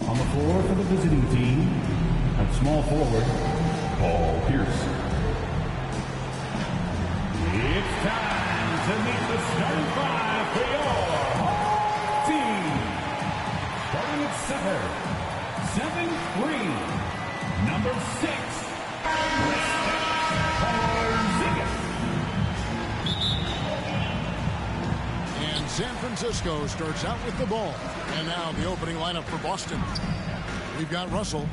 On the floor for the visiting team, at small forward, Paul Pierce. It's time to meet the starting five for your home team. Starting at center, 7'3", number 6, And San Francisco starts out with the ball. And now the opening lineup for Boston. We've got Russell.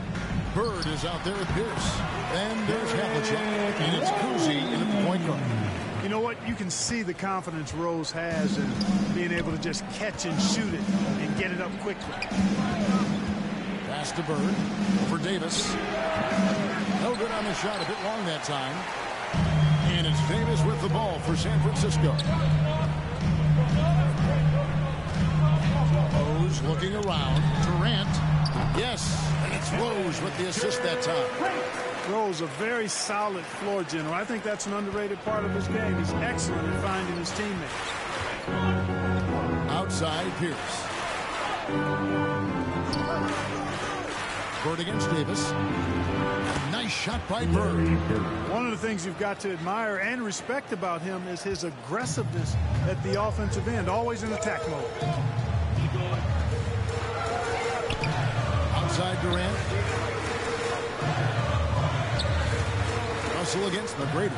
Bird is out there with Pierce. Then there's Havlicek. And it's Kuzi in at the point guard. You know what? You can see the confidence Rose has in being able to just catch and shoot it and get it up quickly. Pass to Bird. For Davis. No good on the shot. A bit long that time. And it's Davis with the ball for San Francisco. Rose looking around. Durant. Yes. And it's Rose with the assist that time. Rose, a very solid floor general. I think that's an underrated part of his game. He's excellent at finding his teammates. Outside Pierce. Bird against Davis. Nice shot by Bird. One of the things you've got to admire and respect about him is his aggressiveness at the offensive end, always in attack mode. Outside Durant. Russell against McGrady.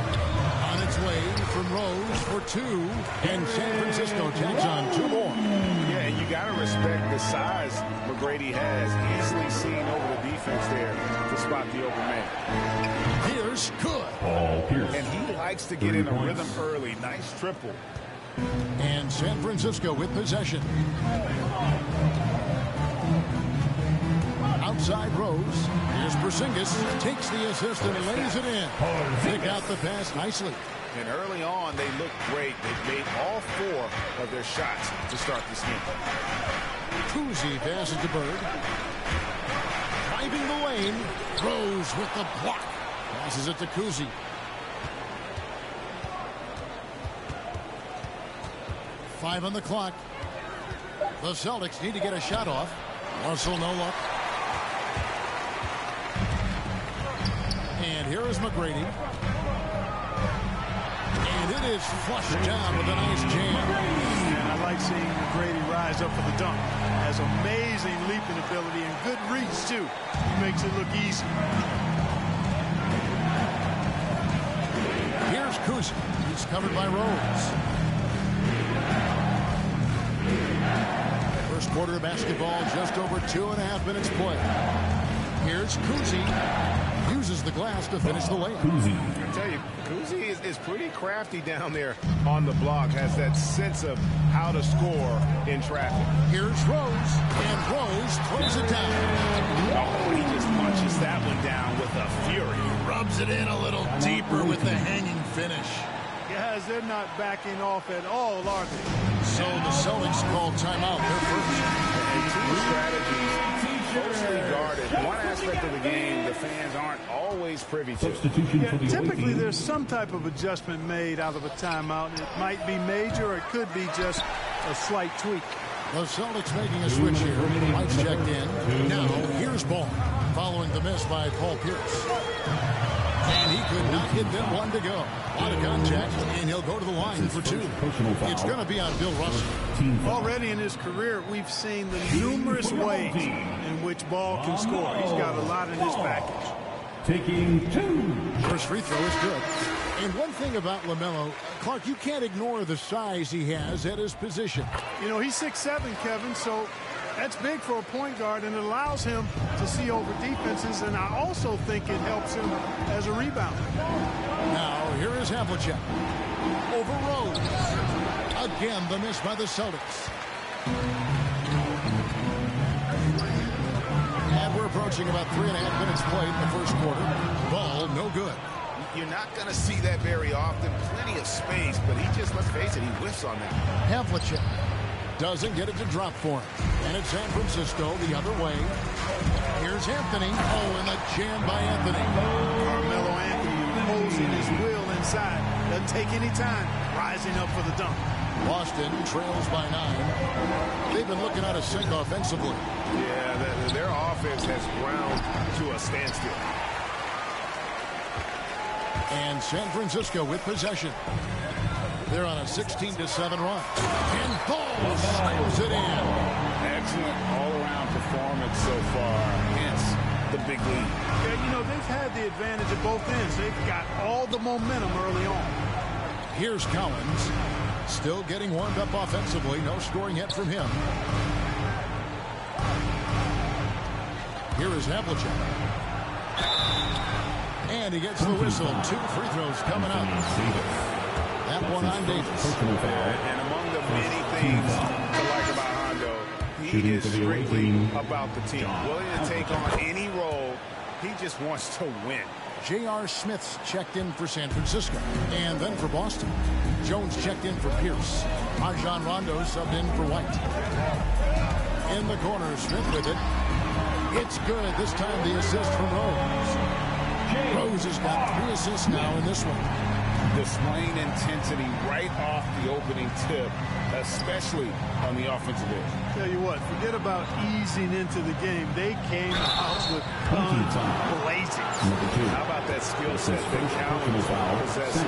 On its way from Rose for two. And San Francisco tags on two more. Yeah, and you got to respect the size McGrady has. Easily seen over the defense there to spot the open man. Here's good. Paul Pierce. And he likes to get in a rhythm early. Nice triple. And San Francisco with possession. Outside Rose. Here's Porzingis. Takes the assist and lays it in. Pick out the pass nicely. And early on, they looked great. They made all four of their shots to start this game. Kuzi passes to Bird. Driving the lane. Rose with the block. Passes it to Kuzi. Five on the clock. The Celtics need to get a shot off. Russell no luck. And here is McGrady. And it is flushed down with a nice jam. And I like seeing McGrady rise up for the dunk. Has amazing leaping ability and good reach, too. He makes it look easy. Here's Kuzi. He's covered by Rose. First quarter of basketball, just over 2.5 minutes play. Here's Kuzi. Uses the glass to finish the layup. I tell you, Kuzi is pretty crafty down there on the block. Has that sense of how to score in traffic. Here's Rose. And Rose throws it down. Oh, he just punches that one down with a fury. Rubs it in a little deeper with the hanging finish. Guys, they're not backing off at all, are they? So the Celtics call timeout. Their first. Two strategies. Closely guarded. One aspect of the game the fans aren't always privy to. Yeah, typically there's some type of adjustment made out of a timeout. It might be major or it could be just a slight tweak. The Celtics making a switch here. Lights checked in. Now here's Ball following the miss by Paul Pierce. And he could not get them one to go. A lot of contact, and he'll go to the line for two. It's going to be on Bill Russell. Already in his career, we've seen the numerous ways in which Ball can score. He's got a lot in his package. Taking two. First free throw is good. And one thing about LaMelo, Clark, you can't ignore the size he has at his position. You know, he's 6'7", Kevin, so that's big for a point guard, and it allows him to see over defenses, and I also think it helps him as a rebounder. Now, here is Havlicek. Over Rose. Again, the miss by the Celtics. And we're approaching about 3.5 minutes played in the first quarter. Ball, no good. You're not going to see that very often. Plenty of space, but he just, let's face it, he whiffs on that. Havlicek doesn't get it to drop for him. And it's San Francisco the other way. Here's Anthony. Oh, and a jam by Anthony. Carmelo Anthony imposing his will inside. Doesn't take any time. Rising up for the dunk. Boston trails by 9. They've been looking out of sync offensively. Yeah, their offense has ground to a standstill. And San Francisco with possession. They're on a 16-7 run. And Ball slams it in. Excellent all-around performance so far. Hence the big lead. Yeah, you know, they've had the advantage at both ends. They've got all the momentum early on. Here's Collins. Still getting warmed up offensively. No scoring yet from him. Here is Havlicek. And he gets the whistle. 2 free throws coming up. That one on Davis. And among the many things to like about Hondo, he is strictly about the team. Willing to take on any role. He just wants to win. J.R. Smith's checked in for San Francisco. And then for Boston. Jones checked in for Pierce. Rajon Rondo subbed in for White. In the corner, Smith with it. It's good. This time the assist from Rose. Rose has got 3 assists now in this one. Displaying intensity right off the opening tip, especially on the offensive end. Tell you what, forget about easing into the game. They came out with guns blazing. How about that skill set that Calvin possesses?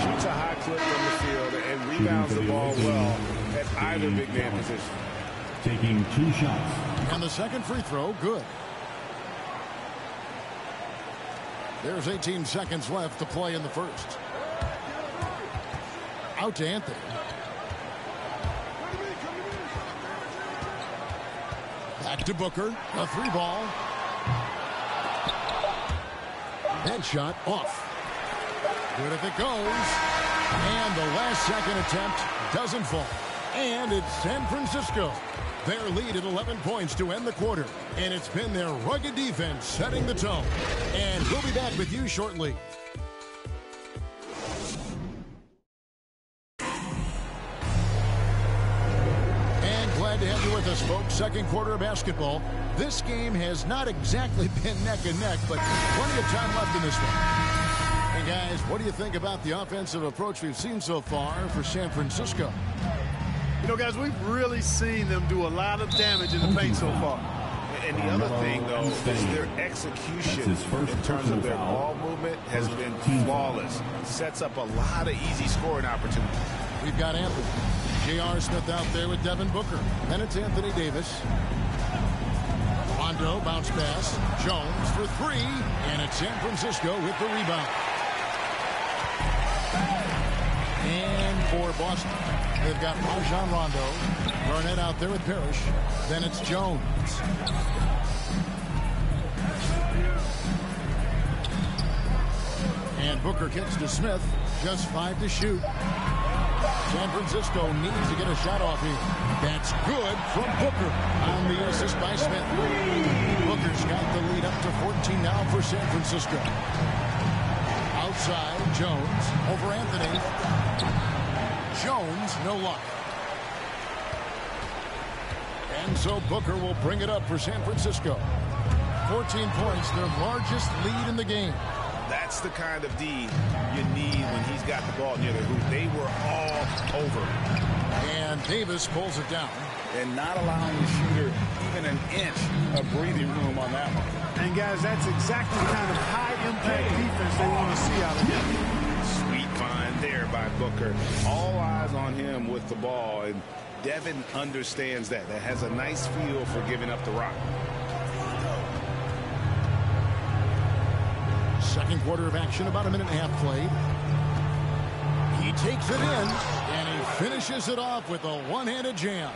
Shoots a high clip from the field and rebounds the ball well at either big man position. Taking 2 shots. And the second free throw, good. There's 18 seconds left to play in the first. Out to Anthony. Back to Booker. A 3-ball. Head shot off. Good if it goes. And the last second attempt doesn't fall. And it's San Francisco. Their lead at 11 points to end the quarter. And it's been their rugged defense setting the tone. And we'll be back with you shortly. And glad to have you with us, folks. Second quarter of basketball. This game has not exactly been neck and neck, but plenty of time left in this one. Hey, guys, what do you think about the offensive approach we've seen so far for San Francisco? You know, guys, we've really seen them do a lot of damage in the paint so far. And the other thing, though, is their execution in terms of their ball movement has been flawless. Sets up a lot of easy scoring opportunities. We've got Anthony. J.R. Smith out there with Devin Booker. Then it's Anthony Davis. Rondo, bounce pass. Jones for 3. And it's San Francisco with the rebound. And for Boston, they've got Rajon Rondo. Garnett out there with Parrish. Then it's Jones. And Booker kicks to Smith. Just 5 to shoot. San Francisco needs to get a shot off here. That's good from Booker on the assist by Smith. Booker's got the lead up to 14 now for San Francisco. Outside, Jones over Anthony. Jones, no luck. And so Booker will bring it up for San Francisco. 14 points, their largest lead in the game. That's the kind of D you need when he's got the ball near the hoop. They were all over. And Davis pulls it down. And not allowing the shooter even an inch of breathing room on that one. And, guys, that's exactly the kind of high-impact defense they want to see out of him. Sweet find there by Booker. All eyes on him with the ball. And Devin understands that. That has a nice feel for giving up the rock. Second quarter of action, about a minute and a half played. He takes it in, and he finishes it off with a one-handed jam.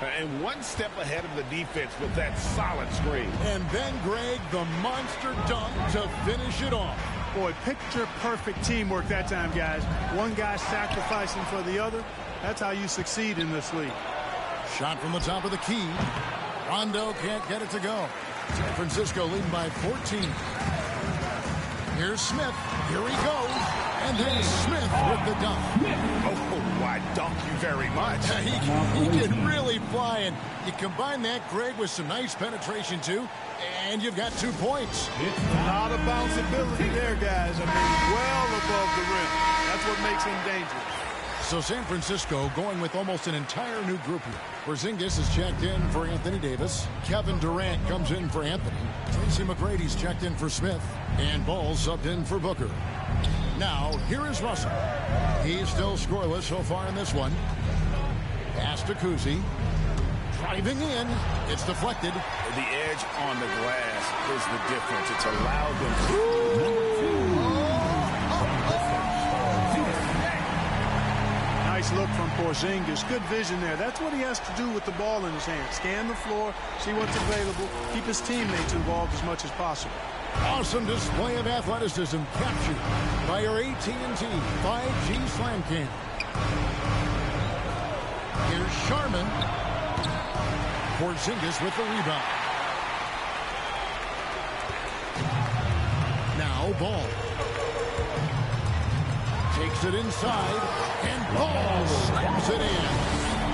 And one step ahead of the defense with that solid screen. And then, Greg, the monster dunk to finish it off. Boy, picture-perfect teamwork that time, guys. One guy sacrificing for the other. That's how you succeed in this league. Shot from the top of the key. Rondo can't get it to go. San Francisco leading by 14. Here's Smith. Here he goes. And then Smith with the dunk. Oh, why dunk you very much. He can really fly. And you combine that, Greg, with some nice penetration, too. And you've got 2 points. A lot of bounceability there, guys. I mean, well above the rim. That's what makes him dangerous. So San Francisco going with almost an entire new group here. Porzingis is checked in for Anthony Davis. Kevin Durant comes in for Anthony. Tracy McGrady's checked in for Smith. And Ball subbed in for Booker. Now, here is Russell. He's still scoreless so far in this one. Pass to Kuzi. Driving in. It's deflected. The edge on the glass is the difference. It's allowed them. Nice look from Porzingis. Good vision there. That's what he has to do with the ball in his hand. Scan the floor, see what's available, keep his teammates involved as much as possible. Awesome display of athleticism captured by your AT&T 5G Slam Cam. Here's Sharman. Porzingis with the rebound. Now Ball. Takes it inside, and Ball slams it in.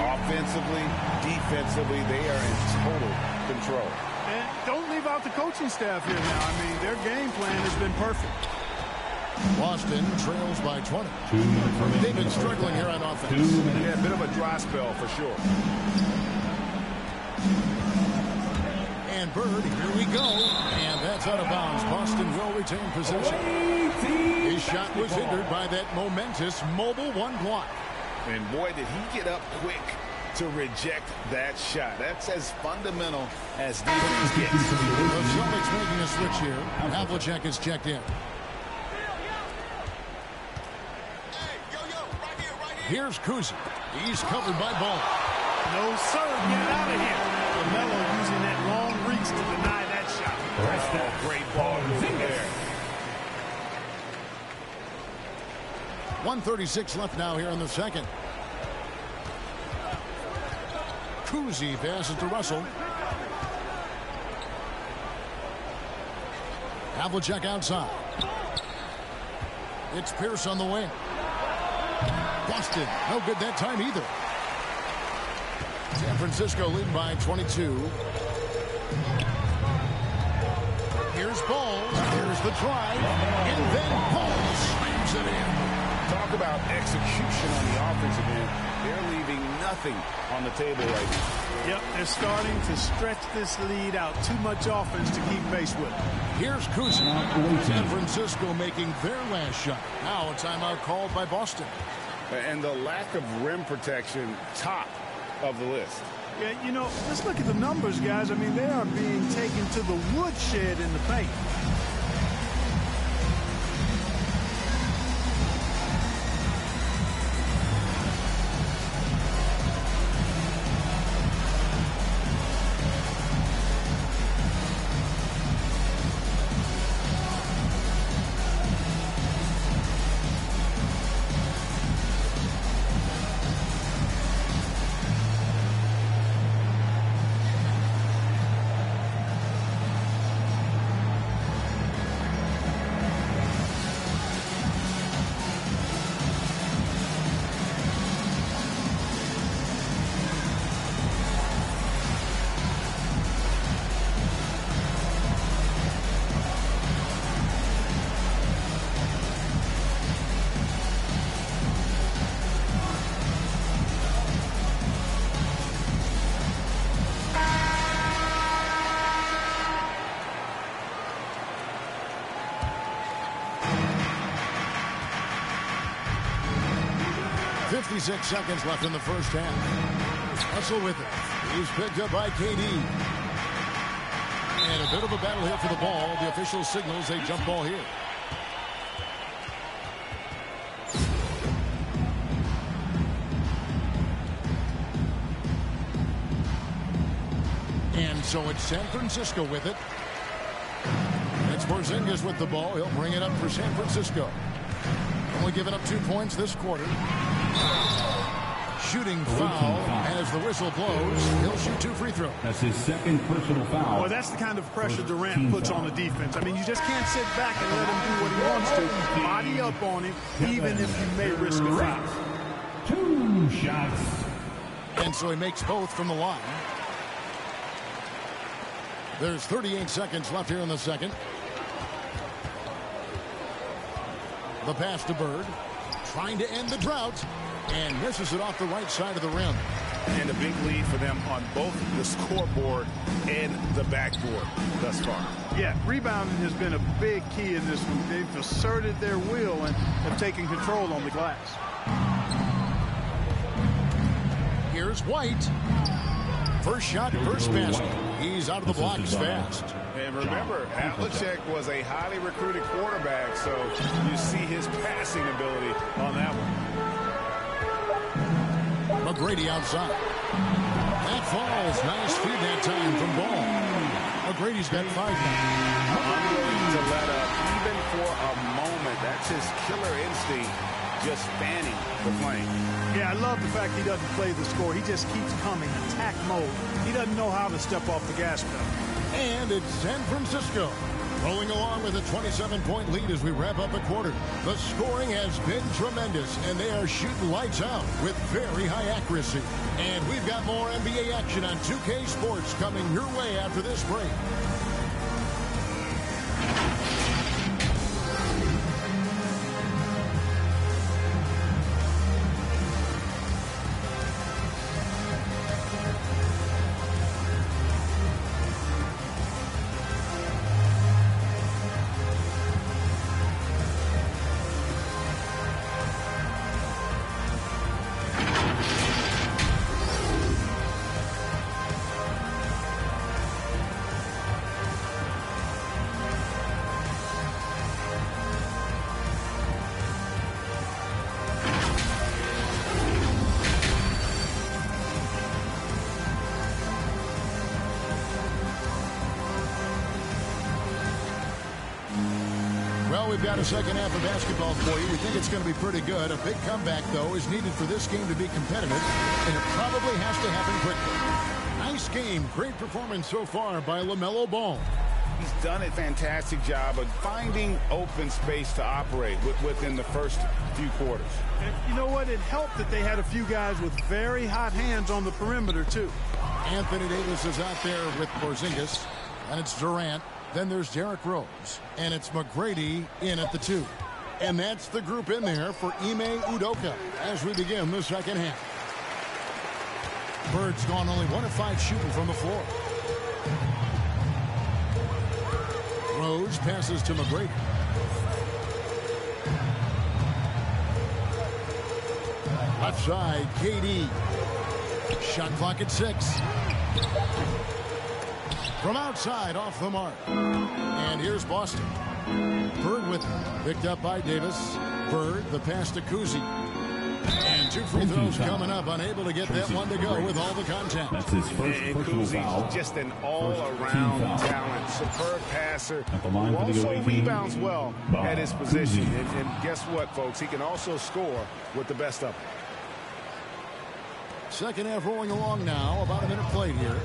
Offensively, defensively, they are in total control. And don't leave out the coaching staff here now. I mean, their game plan has been perfect. Boston trails by 20. They've been struggling here on offense. Yeah, a bit of a dry spell for sure. And Bird, here we go. And that's out of bounds. Boston will retain possession. His shot was hindered by that momentous mobile one block. And boy, did he get up quick to reject that shot. That's as fundamental as defense gets. The Celtics making a switch here. Havlicek is checked in. Here's Kuzi. He's covered by Ball. No, sir. Get out of here. LaMelo using that long reach to deny that shot. Oh, great ball moving there. 1:36 left now here in the second. Kuzi passes to Russell. Havlicek outside. It's Pierce on the wing. Busted. No good that time either. San Francisco leading by 22. Here's Ball. Here's the drive. And then Ball slams it in. Talk about execution on the offensive end. They're leaving nothing on the table right now. Yep, they're starting to stretch this lead out. Too much offense to keep pace with. Here's Kuzi. San Francisco making their last shot. Now a timeout called by Boston. And the lack of rim protection, top of the list. Yeah, you know, just look at the numbers, guys. I mean, they are being taken to the woodshed in the paint. .56 seconds left in the first half. Russell with it. He's picked up by KD. And a bit of a battle here for the ball. The official signals a jump ball here. And so it's San Francisco with it. It's Porzingis with the ball. He'll bring it up for San Francisco. Only giving up 2 points this quarter. Shooting foul as the whistle blows. He'll shoot 2 free throws. That's his second personal foul. Well, that's the kind of pressure Durant puts on the defense. I mean, you just can't sit back and let him do what he wants to. Body up on him, even if you may risk a foul. 2 shots. And so he makes both from the line. There's 38 seconds left here in the second. The pass to Bird. Trying to end the drought. and misses it off the right side of the rim. And a big lead for them on both the scoreboard and the backboard thus far. Yeah, rebounding has been a big key in this one. They've asserted their will and have taken control on the glass. Here's White. First shot, first basket. He's out of the blocks fast. And remember, Havlicek was a highly recruited quarterback, so you see his passing ability on that one. McGrady outside. That falls. Nice feed that time from Ball. McGrady's got 5 now. Unwilling to let up even for a moment. That's his killer instinct, just fanning the flame. Yeah, I love the fact he doesn't play the score. He just keeps coming, attack mode. He doesn't know how to step off the gas pedal. And it's San Francisco rolling along with a 27-point lead as we wrap up a quarter. The scoring has been tremendous, and they are shooting lights out with very high accuracy. And we've got more NBA action on 2K Sports coming your way after this break. Well, we've got a second half of basketball for you. We think it's going to be pretty good. A big comeback, though, is needed for this game to be competitive, and it probably has to happen quickly. Nice game. Great performance so far by LaMelo Ball. He's done a fantastic job of finding open space to operate within the first few quarters. And you know what? It helped that they had a few guys with very hot hands on the perimeter, too. Anthony Davis is out there with Porzingis, and it's Durant. Then there's Derrick Rose, and it's McGrady in at the 2. And that's the group in there for Ime Udoka as we begin the second half. Bird's gone only 1 of 5 shooting from the floor. Rose passes to McGrady. Left side, KD. Shot clock at 6. From outside, off the mark. And here's Boston. Bird with it. Picked up by Davis. Bird, the pass to Kuzi. And 2 free throws coming up. Unable to get that one to go with all the contact. That's his first personal foul. Just an all-around talent. Superb passer. Who also rebounds well at his position. And guess what, folks? He can also score with the best of them. Second half rolling along now. About a minute played here.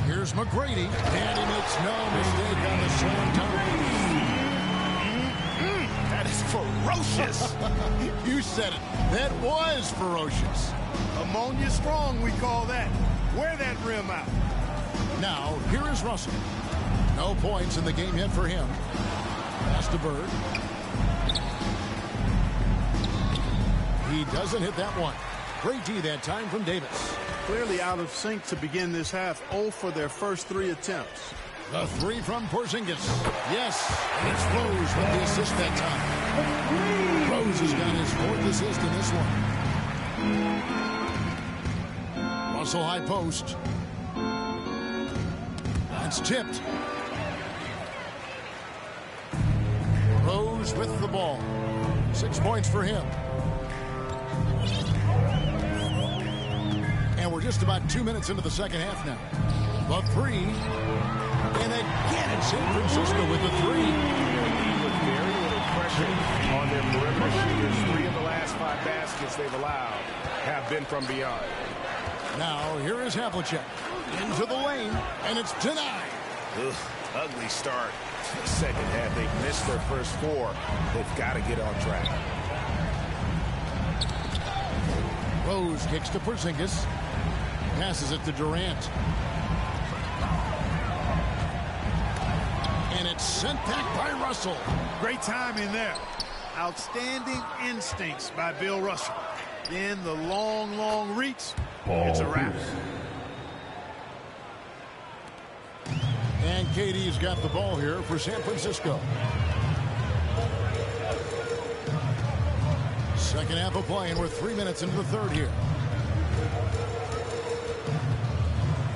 Here's McGrady, and he makes no mistake on the slam dunk. That is ferocious. You said it. That was ferocious. Ammonia strong, we call that. Wear that rim out. Now, here is Russell. No points in the game yet for him. Pass to Bird. He doesn't hit that one. Great D that time from Davis. Clearly out of sync to begin this half. 0 for their first 3 attempts. The 3 from Porzingis. Yes, and it's Rose with the assist that time. Rose has got his 4th assist in this one. Russell high post. That's tipped. Rose with the ball. 6 points for him. And we're just about 2 minutes into the second half now. The 3. And again, it's San Francisco with the 3. With very little pressure on their perimeter shooters. 3 of the last 5 baskets they've allowed have been from beyond. Now, here is Havlicek. Into the lane, and it's denied. Ugh, ugly start to the second half. They've missed their first 4. They've got to get on track. Rose kicks to Porzingis. Passes it to Durant. And it's sent back by Russell. Great time in there. Outstanding instincts by Bill Russell. Then the long reach. It's a wrap. And KD's got the ball here for San Francisco. Second half of play, and we're 3 minutes into the third here.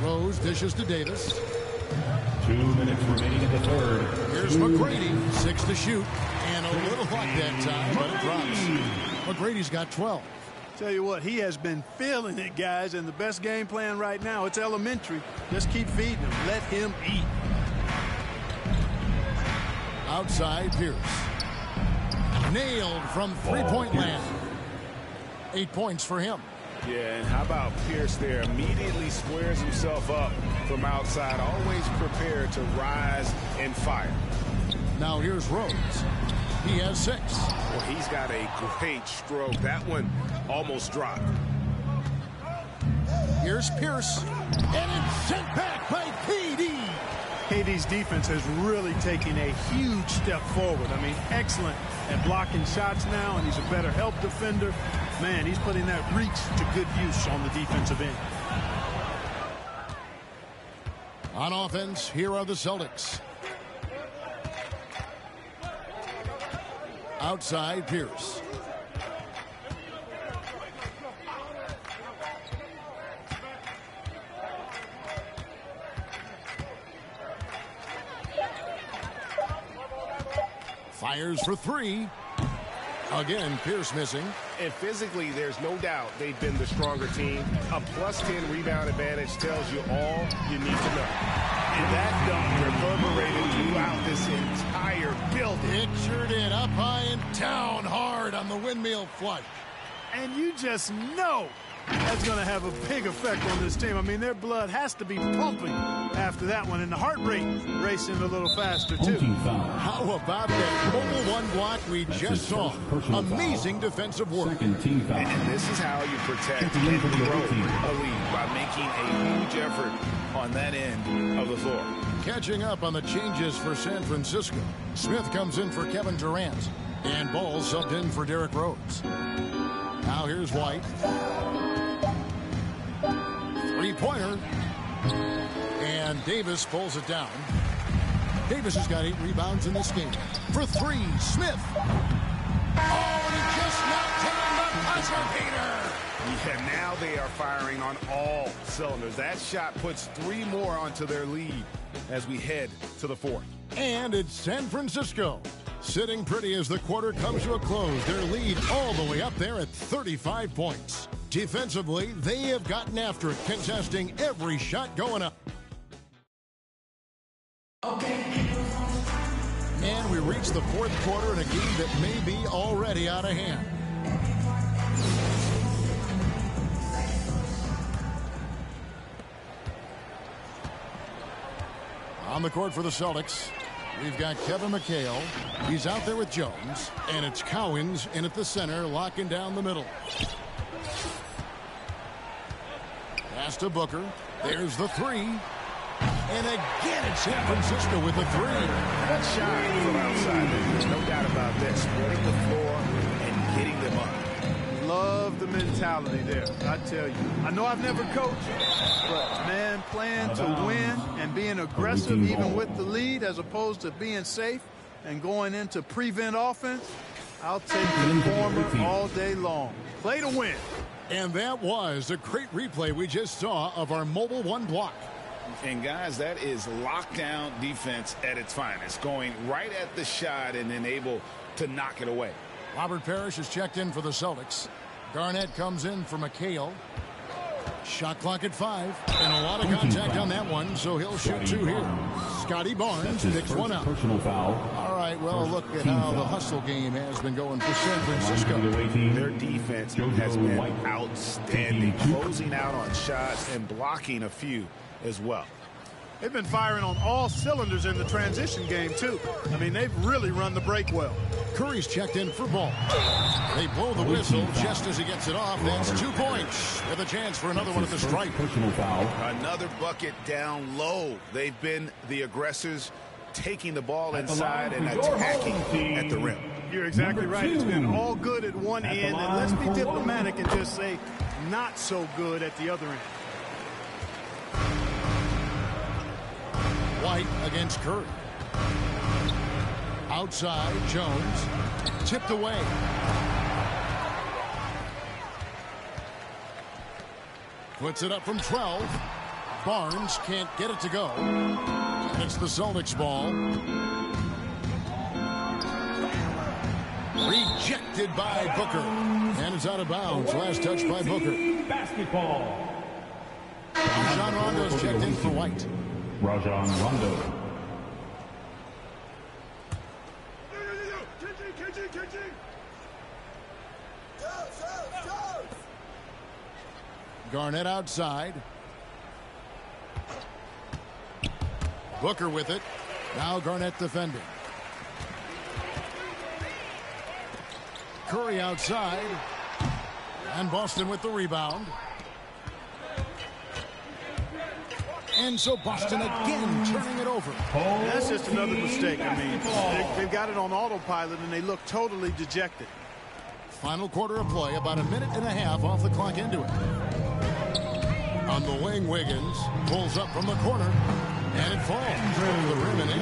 Rose dishes to Davis. 2 minutes remaining in the third. Here's McGrady, 6 to shoot, and a little luck that time, but it drops. McGrady's got 12. Tell you what, he has been feeling it, guys, and the best game plan right now, it's elementary. Just keep feeding him. Let him eat. Outside Pierce. Nailed from three-point land. 8 points for him. Yeah, and how about Pierce there? Immediately squares himself up from outside. Always prepared to rise and fire. Now here's Rose. He has 6. Well, he's got a great stroke. That one almost dropped. Here's Pierce. And it's sent back by KD. KD's defense has really taken a huge step forward. I mean, excellent at blocking shots now, and he's a better help defender. Man, he's putting that reach to good use on the defensive end. On offense, here are the Celtics. Outside Pierce. Fires for 3. Again, Pierce missing. And physically, there's no doubt they've been the stronger team. A +10 rebound advantage tells you all you need to know. And that dunk reverberated throughout this entire building. Pictured it up high and down hard on the windmill flush. And you just know that's going to have a big effect on this team. I mean, their blood has to be pumping after that one, and the heart rate racing a little faster, too. How about that mobile one block we just saw? Amazing defensive work. And this is how you protect and grow a lead, by making a huge effort on that end of the floor. Catching up on the changes for San Francisco. Smith comes in for Kevin Durant, and Ball subbed in for Derrick Rose. Now here's White. Three-pointer. And Davis pulls it down. Davis has got 8 rebounds in this game. For 3, Smith. Oh, and he just knocked down the buzzer beater. Yeah, now they are firing on all cylinders. That shot puts 3 more onto their lead as we head to the 4th. And it's San Francisco sitting pretty as the quarter comes to a close. Their lead all the way up there at 35 points. Defensively, they have gotten after it, contesting every shot going up. And we reach the 4th quarter in a game that may be already out of hand. On the court for the Celtics, we've got Kevin McHale. He's out there with Jones. And it's Cowens in at the center, locking down the middle. Pass to Booker. There's the 3. And again, it's San Francisco with the 3. That shot from outside, there's no doubt about this. Spreading the floor and getting them up. Love the mentality there, I tell you. I know I've never coached, but, man, playing to win and being aggressive even with the lead as opposed to being safe and going into prevent offense, I'll take the former all day long. Play to win. And that was a great replay we just saw of our mobile one block. And, guys, that is lockdown defense at its finest, going right at the shot and then able to knock it away. Robert Parrish is checked in for the Celtics. Garnett comes in for McHale. Shot clock at 5. And a lot of contact on that one, so he'll shoot 2 here. Scotty Barnes picks one out. Personal foul. All right, well, look at how the hustle game has been going for San Francisco. Their defense has been outstanding, closing out on shots and blocking a few as well. They've been firing on all cylinders in the transition game, too. I mean, they've really run the break well. Curry's checked in for Ball. They blow the whistle just as he gets it off. That's 2 points with a chance for another one at the stripe. Personal foul. Another bucket down low. They've been the aggressors, taking the ball inside and attacking at the rim. You're exactly right. It's been all good at one end, and let's be diplomatic and just say not so good at the other end. White against Curry. Outside, Jones. Tipped away. Puts it up from 12. Barnes can't get it to go. It's the Celtics ball. Rejected by Booker. And it's out of bounds. Last touch by Booker. Basketball. Rajon Rondo's checked in for White. Rajon Rondo. Garnett outside. Booker with it. Now Garnett defending. Curry outside. And Boston with the rebound. And so Boston again turning it over. That's just another mistake. I mean, they've got it on autopilot, and they look totally dejected. Final quarter of play, about a minute and a half off the clock into it. On the wing, Wiggins pulls up from the corner, and it falls over the rim and in.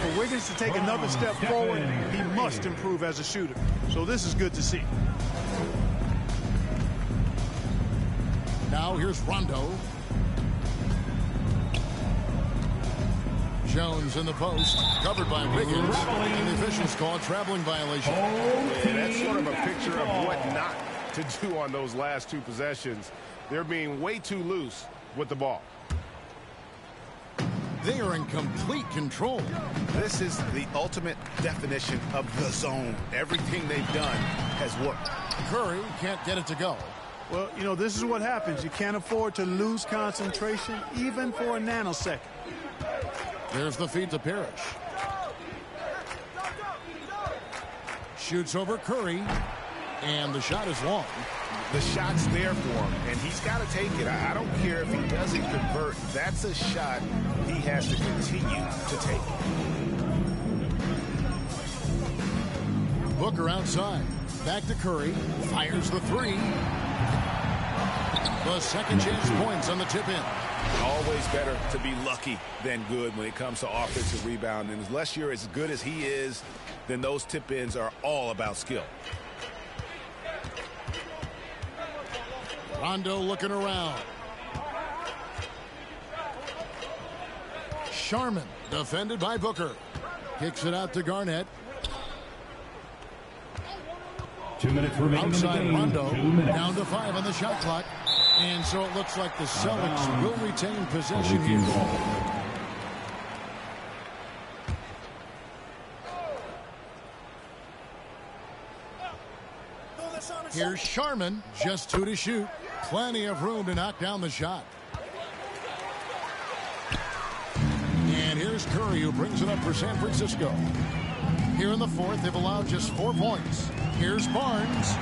For Wiggins to take another step forward, he must improve as a shooter. So this is good to see. Now here's Rondo. Jones in the post, covered by Wiggins, and the officials call a traveling violation. Yeah, that's sort of a picture of what not to do on those last two possessions. They're being way too loose with the ball. They are in complete control. This is the ultimate definition of the zone. Everything they've done has worked. Curry can't get it to go. Well, you know, this is what happens. You can't afford to lose concentration even for a nanosecond. There's the feed to Parrish. Shoots over Curry, and the shot is long. The shot's there for him, and he's got to take it. I don't care if he doesn't convert. That's a shot he has to continue to take. Booker outside. Back to Curry. Fires the three. The second chance points on the tip-in. Always better to be lucky than good when it comes to offensive rebound. And unless you're as good as he is, then those tip-ins are all about skill. Rondo looking around. Sharman defended by Booker. Kicks it out to Garnett. 2 minutes remaining Outside in the game. Rondo, 2 minutes. down to 5 on the shot clock. And so it looks like the Celtics will retain possession here. Here's Sharman, just 2 to shoot. Plenty of room to knock down the shot. And here's Curry, who brings it up for San Francisco. Here in the fourth, they've allowed just 4 points. Here's Barnes.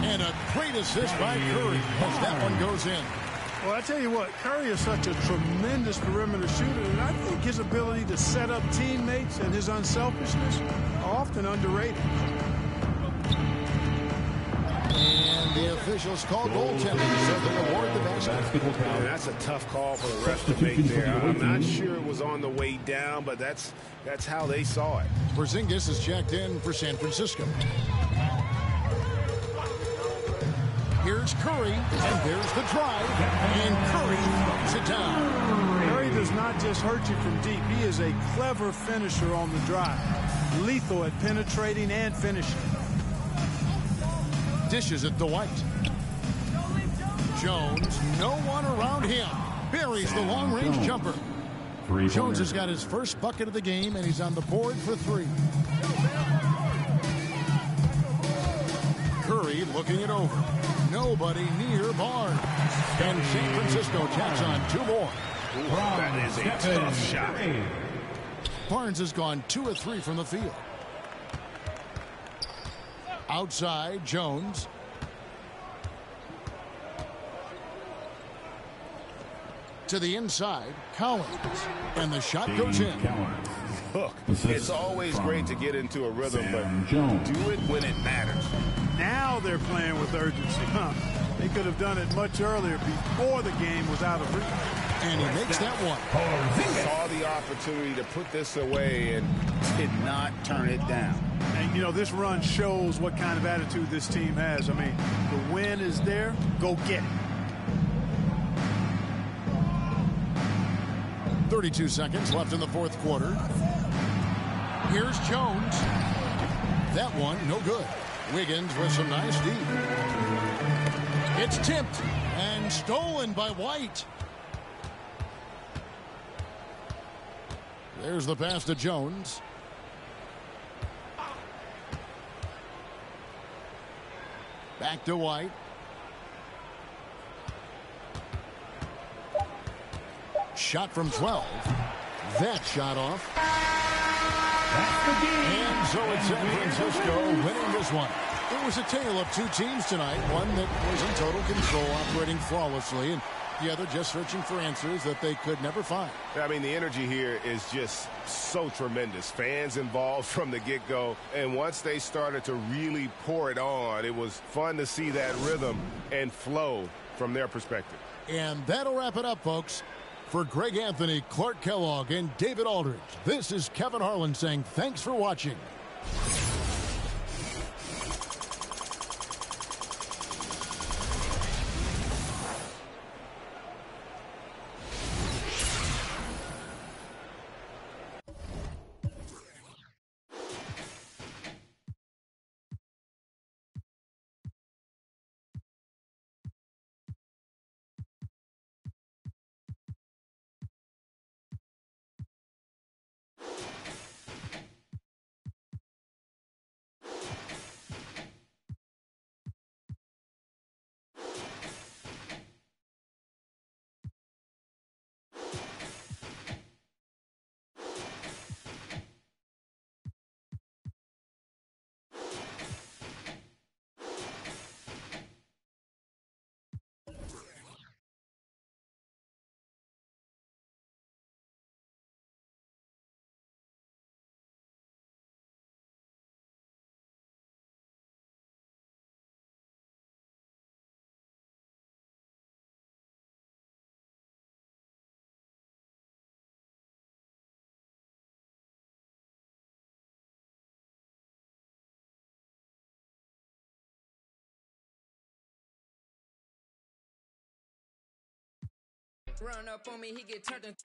And a great assist by Curry as that one goes in. Well, I tell you what, Curry is such a tremendous perimeter shooter, and I think his ability to set up teammates and his unselfishness are often underrated. And the officials call goaltending, so they award the basketball. And that's a tough call for the ref to make there. I'm not sure it was on the way down, but that's how they saw it. Porzingis is checked in for San Francisco. Here's Curry, and there's the drive, and Curry throws it down. Curry does not just hurt you from deep. He is a clever finisher on the drive. Lethal at penetrating and finishing. Dishes it to White. Jones, no one around him. Buries the long-range jumper. Jones has got his first bucket of the game, and he's on the board for 3. Curry looking it over. Nobody near Barnes. And San Francisco tacks on 2 more. Ooh, that is a tough shot. Barnes has gone 2 of 3 from the field. Outside, Jones. To the inside, Collins. And the shot goes in. hook. It's always great to get into a rhythm, but do it when it matters. Now they're playing with urgency, huh? They could have done it much earlier before the game was out of reach. And he makes that one. Saw the opportunity to put this away and did not turn it down. And, you know, this run shows what kind of attitude this team has. I mean, the win is there. Go get it. 32 seconds left in the fourth quarter. Here's Jones. That one, no good. Wiggins with some nice D. It's tipped and stolen by White. There's the pass to Jones. Back to White. Shot from 12. That shot off. And so it's San Francisco winning this one. It was a tale of two teams tonight. One that was in total control, operating flawlessly, and the other just searching for answers that they could never find. I mean, the energy here is just so tremendous. Fans involved from the get-go, and once they started to really pour it on, it was fun to see that rhythm and flow from their perspective. And that'll wrap it up, folks. For Greg Anthony, Clark Kellogg, and David Aldridge, this is Kevin Harlan saying thanks for watching. Run up on me, he get turned into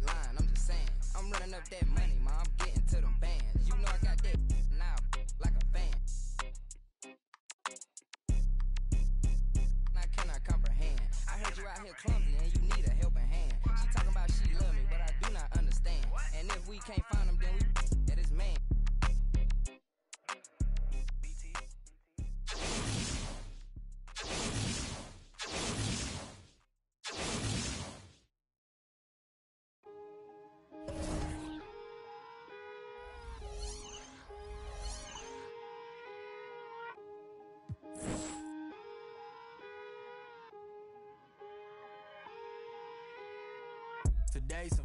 line. I'm just saying, I'm running up that money, ma. I'm getting to them bands. You know I got that now like a fan. I cannot comprehend. I heard you out here clumsy and you need a helping hand. She talking about she love me, but I do not understand. And if we can't find them, then we that is man. Today's